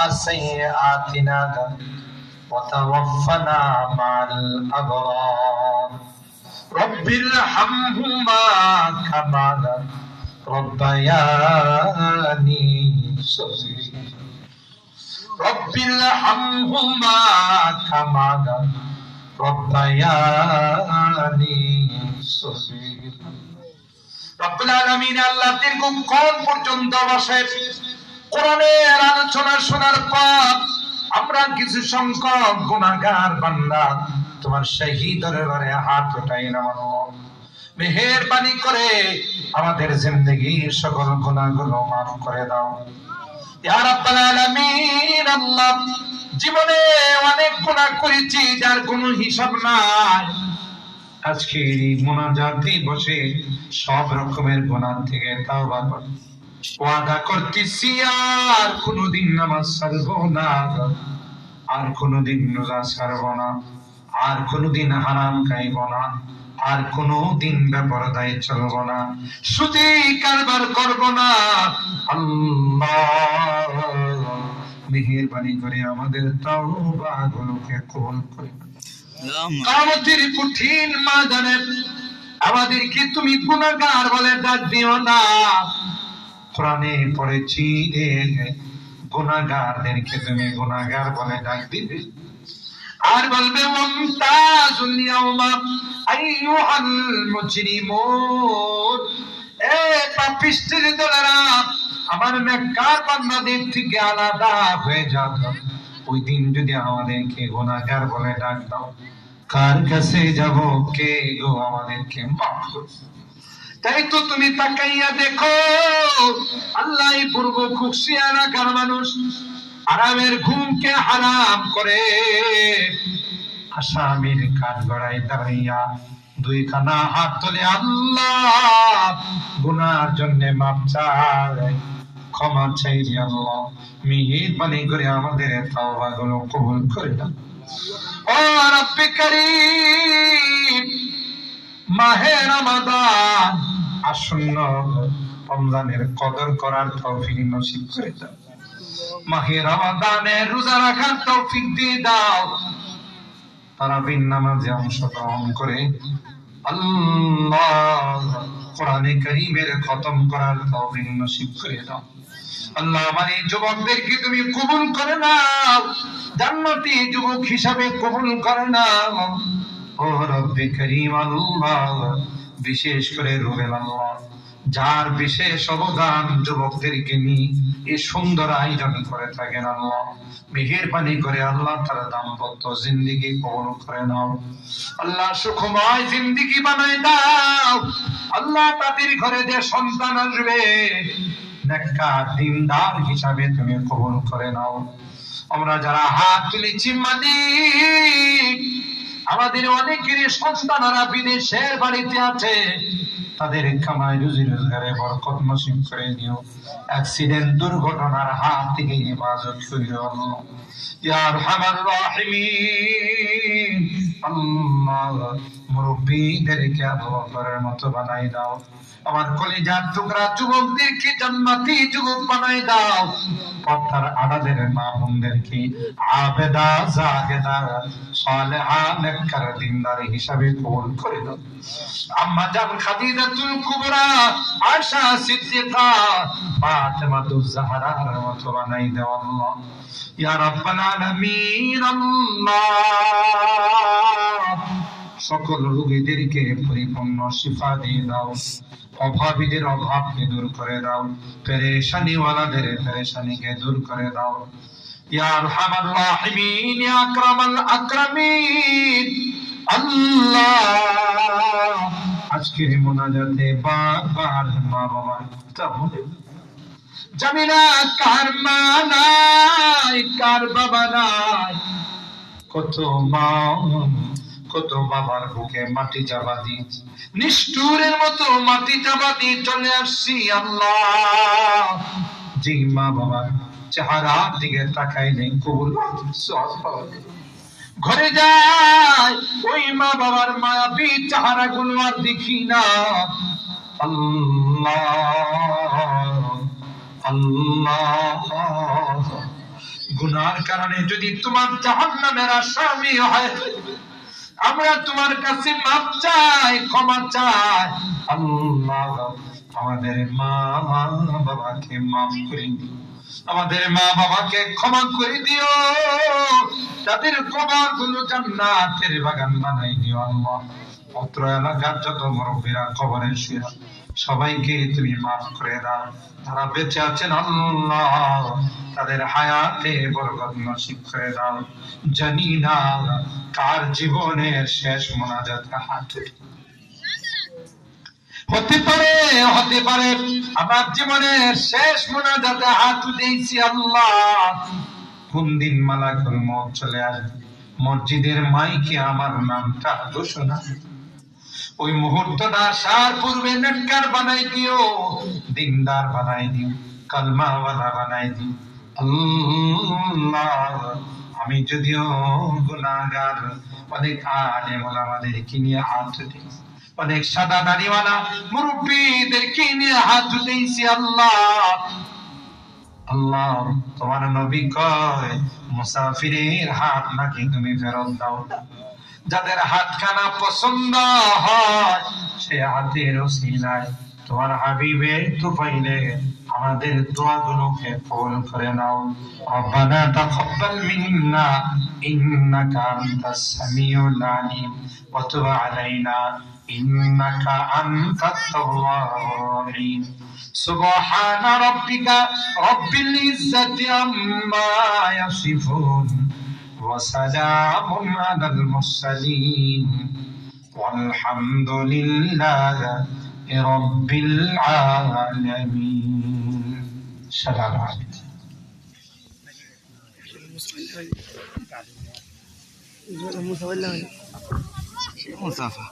سيئاتنا وتوفنا مع الأبرار رب ارحمهما كما ربياني صغيرا رب ارحمهما كما ربياني صغيرا রব্বুল আলামিন আল্লাহ দীর্ঘক্ষণ পর্যন্ত বসে কোরআনের আলোচনা শোনার পর আমরা কিছু সংখ্যক গুনাহগার বান্দা তোমার শাহী দরবারে হাত উঠাই নামানো মেহেরবানি করে আমাদের জিন্দেগীর সকল গুনাহগুলো মাফ করে দাও ইয়া রাব্বাল আলামিন। আল্লাহ জীবনে অনেক গুনাহ করেছি যার কোনো হিসাব নাই। আজকে এই মুনাজাতে বসে সব রকমের গুনাহ থেকে তাওবা কর ওয়াদা করতেছি আর কোনোদিন নামাজ ছাড়বো না, আর কোনোদিন রোজা ছাড়বো না, আর কোনোদিন হারাম খাইবো না, আর কোনোদিন বেপরদায় চলবো না, সুদী কারবার করবো না। আল্লাহ মেহেরবানি করে আমাদের তাওবা গুলোকে কবুল করে আমাদের কঠিন মাদানে আমাদেরকে তুমি গুনাহগার বলে ডাক দিও না। কোরআনে পড়েছি গুনাহগারদেরকে তুমি গুনাহগার বলে ডাক দিবে আর বলবে মুমতাজুল ইয়াওমা আইয়ুহাল মুজরিমুন, এ পাপিষ্ঠের দলেরা আমার নেককার বান্দাদের থেকে আলাদা হয়ে যাও। ওই দিন যদি আমাদেরকে গুনাহগার বলে ডাক দাও, কার কাছে যাব? কে গো আমাদেরকে মাফ করবে? তাই তো তুমি তাকাইয়া দেখো, আল্লাহ পূর্ব খুশিয়ানাকার মানুষ আরামের ঘুমকে হারাম করে আসামির কাঠগড়ায় দাঁড়াইয়া দুইখানা হাত তুলে আল্লাহ গুনার জন্য মাফ চাই, ক্ষমা চাই। আল্লাহ মেহেরবানি করে আমাদের তাওবা গুলো কবুল করে দাও। ও রব্বে কারীম, মাহে রমাদান আসন্ন, রমজানের কদর করার তৌফিক নসিব করে দাও। মাহে রমাদানে রোজা রাখার তৌফিক দিয়ে দাও। তারাবির নামাজে অংশগ্রহণ করে আল্লাহ কোরআনে কারীমের খতম করার তৌফিক নসিব করে দাও। আল্লাহ আমার এই যুবকদেরকে তুমি কবুল করে নাও, জান্নাতি যুবক হিসাবে কবুল করে নাও। ও রব্বে কারীম, আল্লাহ বিশেষ করে রুবেল আল্লাহ যার বিশেষ অবদান যুবকদেরকে নিয়ে এই সুন্দর আয়োজন করে থাকেন, আল্লাহ মেহেরবানি করে আল্লাহ তার দাম্পত্য জিন্দেগি কবুল করে নাও। আল্লাহ সুখময় জিন্দেগি বানায় দাও। আল্লাহ তাদের ঘরে যে সন্তান আসবে নেককার দিনদার হিসাবে তুমি কবুল করে নাও। আমরা যারা হাত তুলেছি মালিক, আমাদের অনেকেরই সন্তানরা বিদেশের বাড়িতে আছে, তাদের কামাই রুজি রোজগারে বরকত নসিব করে দিও। অ্যাক্সিডেন্ট দুর্ঘটনার হাত থেকে হেফাজত করিও আল্লাহ ইয়া আরহামার রাহিমিন। আল্লাহ মুরব্বিদেরকে আবু বকরের মতো বানাই দাও। আমার কলিজার টুকরা যুবকদেরকে জান্নাতি যুবক বানাই দাও। পর্দার আড়ালের মা বোনদেরকে আবেদা জাহেদা সালেহা নেককার দিনদার হিসাবে কবুল করে দাও। আম্মা জান খাদিজাতুল কুবরা, আয়েশা সিদ্দিকা, ফাতেমাতুজ জাহরার মতো বানাই দাও আল্লাহ ইয়া রাব্বাল আলামিন। আল্লাহ সকল রোগীদেরকে পরিপূর্ণ শিফা দিয়ে দাও। অভাবীদের অভাবকে দূর করে দাও। পেরেশানিওয়ালাদের পেরেশানিকে দূর করে দাও ইয়া আরহামার রাহিমিন, ইয়া আকরামাল আকরামিন। আল্লাহ আজকের মোনাজাতে বারবার মা বাবার কথা বলে জানি না কার মা নাই কার বাবা নাই, কত মা কত বাবার বুকে মাটি চাপা দিয়ে নিষ্ঠুরের মতো মাটি চাপা দিয়ে চলে আসছি। আল্লাহ যে মা বাবার চেহারার দিকে তাকাই নেই কবুল ঘরে যায়, ওই মা বাবার মায়াবী চেহারা গুলো আর দেখি না। আল্লাহ আল্লাহ গুনার কারণে যদি তোমার জাহান্নামের আসামি হয়, আমরা তোমার কাছে মাপ চাই, ক্ষমা চাই। আল্লাহ আমাদের মা বাবাকে মাফ করে দিও, আমাদের মা বাবাকে ক্ষমা করে দিও, তাদের কবরগুলো জান্নাতের বাগান বানাই দিও আল্লাহ। অত্র এলাকার যত মুরব্বীরা কবরে শুয়ে সবাইকে তুমি মাফ করে দাও। যারা বেঁচে আছেন আল্লাহ তাদের হায়াতে বরকত নসিব করে দাও। জানি না কার জীবনের শেষ মোনাজাতে হাত হতে পারে আমার জীবনের শেষ মোনাজাতে হাত উঠেছি আল্লাহ। কোন দিন মালাকুল মউত চলে আসবে, মসজিদের মাইকে আমার নামটা ঘোষণা, ওই মুহূর্তটা আসার পূর্বে নেককার বানাই দিও, দিনদার বানাই দিও, কালমাওয়ালা বানাই দিও আল্লাহ। আমি যদিও গুনাহগার, অনেক আলেম ওলামাদেরকে নিয়ে হাত উঠেছি, অনেক সাদা দাড়িওয়ালা মুরব্বীদেরকে নিয়ে হাত উঠেছি আল্লাহ। আল্লাহ তোমার নবী কয় মুসাফিরের হাত নাকি তুমি ফেরত দাও না। যাদের হাতখানা পছন্দ হয় সে হাতের ওসিলায় তোমার হাবিবের তুফাইলে আমাদের দোয়াগুলোকে কবুল করে নাও। রব্বানা তাকাব্বাল মিন্না ইন্নাকা আনতাস সামিউল আলিম ওয়া তুব আলাইনা ইন্নাকা আনতাত তাওয়াবুর রহিম। সুবহানা রাব্বিকা রাব্বিল ইজ্জাতি আম্মা ইয়াসিফুন ওয়া সালামুন আলাল মুরসালিন ওয়ালহামদুলিল্লাহি রাব্বিল আলামিন। সালাম আলাইকুম। মুসাফা